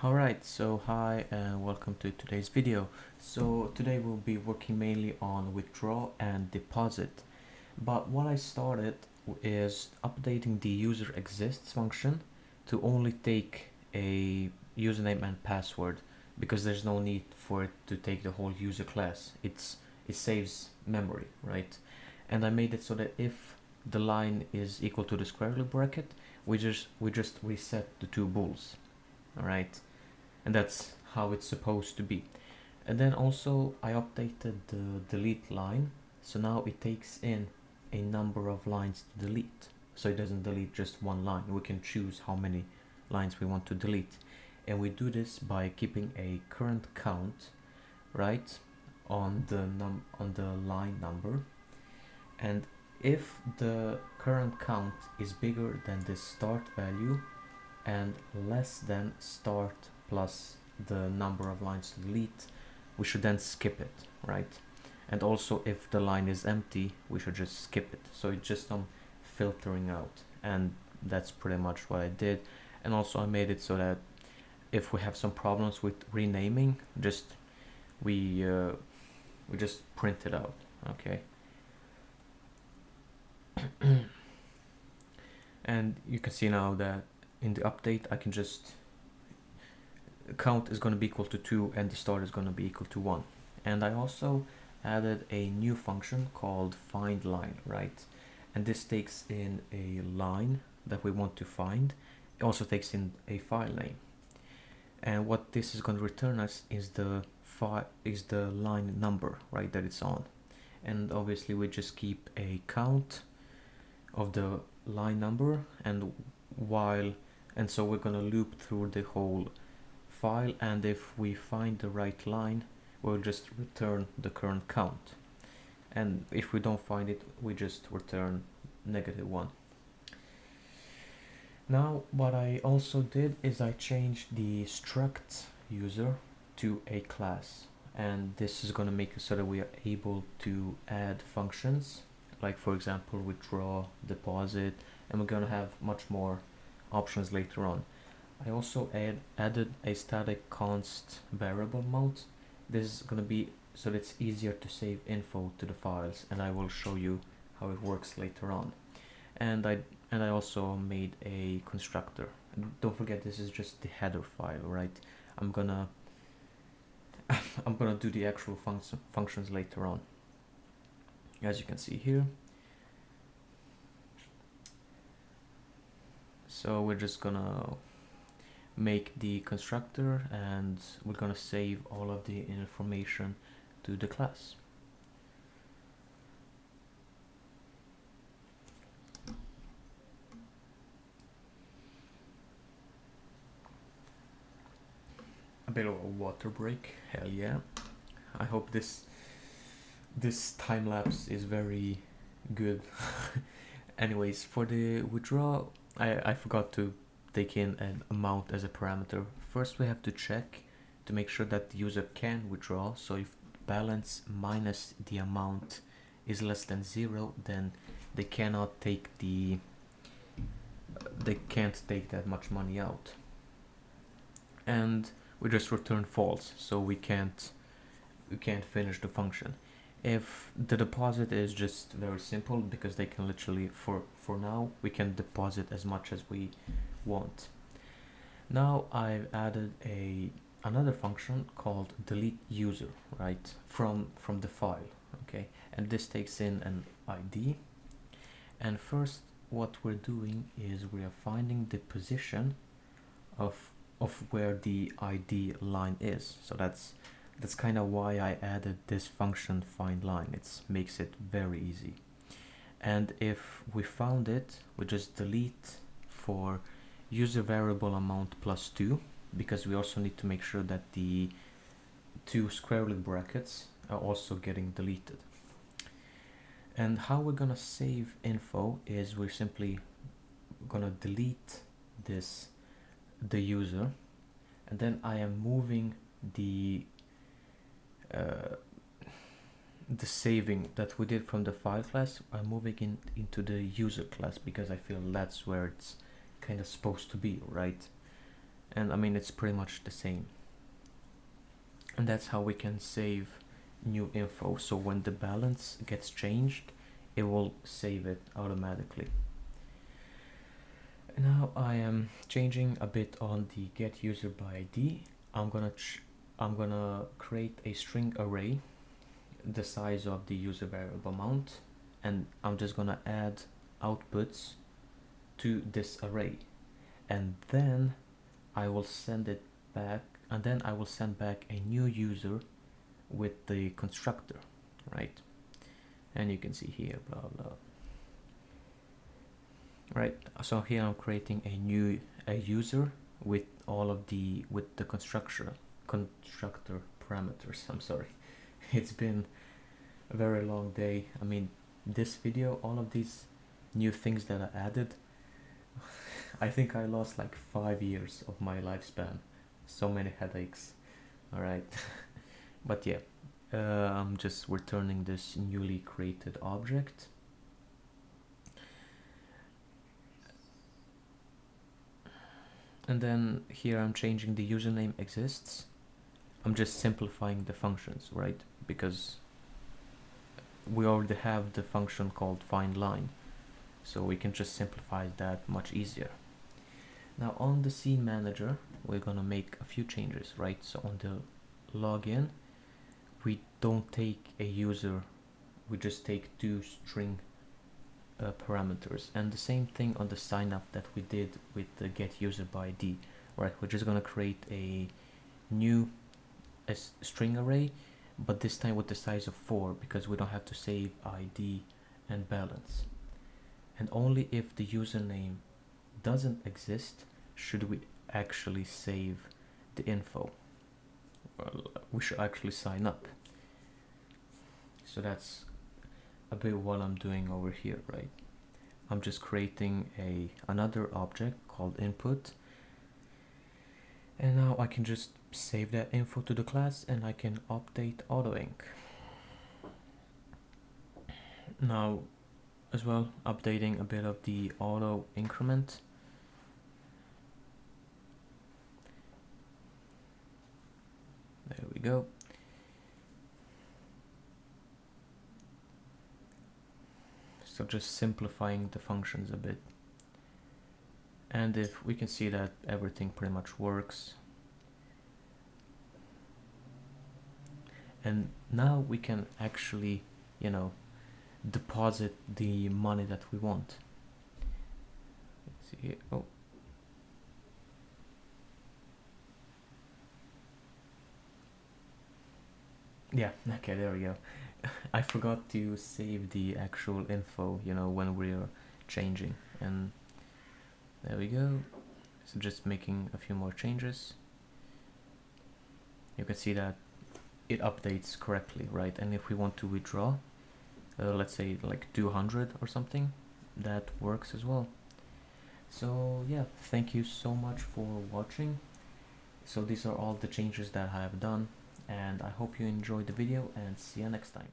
Alright, so hi and welcome to today's video. So today we'll be working mainly on withdraw and deposit. But what I started is updating the user exists function to only take a username and password because there's no need for it to take the whole user class. It saves memory, right? And I made it so that if the line is equal to the square root bracket, we just reset the two bools. Alright, and that's how it's supposed to be. And then also I updated the delete line, so now it takes in a number of lines to delete, so it doesn't delete just one line. We can choose how many lines we want to delete, and we do this by keeping a current count right on the line number. And if the current count is bigger than the start value and less than start plus the number of lines to delete, we should then skip it, right? And also if the line is empty, we should just skip it. So it's just filtering out, and that's pretty much what I did. And also I made it so that if we have some problems with renaming, we just print it out, okay? And you can see now that in the update I can just count is going to be equal to 2 and the start is going to be equal to 1. And I also added a new function called find line, right? And this takes in a line that we want to find. It also takes in a file name, and what this is going to return us is the line number, right, that it's on. And obviously we just keep a count of the line number, and so we're going to loop through the whole file, and if we find the right line, we'll just return the current count, and if we don't find it, we just return -1. Now what I also did is I changed the struct user to a class, and this is going to make it so that we are able to add functions like, for example, withdraw, deposit, and we're going to have much more options later on. I also added a static const variable mode. This is going to be so that it's easier to save info to the files, and I will show you how it works later on. And I also made a constructor. And don't forget, this is just the header file, right? I'm gonna do the actual functions later on, as you can see here. So we're just gonna make the constructor, and we're gonna save all of the information to the class. A bit of a water break, hell yeah. I hope this time lapse is very good. Anyways, for the withdraw, I forgot to take in an amount as a parameter. First we have to check to make sure that the user can withdraw. So if balance minus the amount is less than 0, then they can't take that much money out. And we just return false, so we can't finish the function. If the deposit is just very simple, because they can literally, for now, we can deposit as much as we want. Now I've added another function called delete user, right, from the file, okay? And this takes in an ID, and first what we're doing is we are finding the position of where the ID line is. So that's kind of why I added this function find line. It makes it very easy. And if we found it, we just delete for user variable amount plus 2, because we also need to make sure that the two square root brackets are also getting deleted. And how we're gonna save info is we're simply gonna delete the user, and then I am moving the saving that we did from the file class. I'm moving into the user class because I feel that's where it's kind of supposed to be, right? and I mean it's pretty much the same. And that's how we can save new info. So when the balance gets changed, it will save it automatically. Now I am changing a bit on the get user by ID. I'm gonna create a string array the size of the user variable mount, and I'm just gonna add outputs to this array, and then I will send it back, and then I will send back a new user with the constructor, right? And you can see here blah blah, right? So here I'm creating a user with all of the constructor parameters. I'm sorry. It's been a very long day. I mean, this video, all of these new things that I added, I think I lost like 5 years of my lifespan. So many headaches. All right. But yeah, I'm just returning this newly created object. And then here I'm changing the username exists. I'm just simplifying the functions, right? Because we already have the function called find line, so we can just simplify that much easier. Now on the scene manager, we're gonna make a few changes, right? So on the login, we don't take a user, we just take 2 string parameters, and the same thing on the sign up that we did with the get user by ID, right? We're just gonna create a new string array, but this time with the size of 4, because we don't have to save ID and balance. And only if the username doesn't exist should we actually save the info. Well, we should actually sign up. So that's a bit what I'm doing over here, right? I'm just creating another object called input, and now I can just save that info to the class, and I can update AutoInc. Now as well, updating a bit of the auto increment. There we go. So just simplifying the functions a bit. And if we can see that everything pretty much works. And now we can actually, you know, deposit the money that we want. Let's see here. Oh. Yeah, okay, there we go. I forgot to save the actual info, you know, when we're changing, and there we go. So just making a few more changes. You can see that it updates correctly, right? And if we want to withdraw, let's say like 200 or something, that works as well. So yeah, thank you so much for watching. So these are all the changes that I have done, and I hope you enjoyed the video, and see you next time.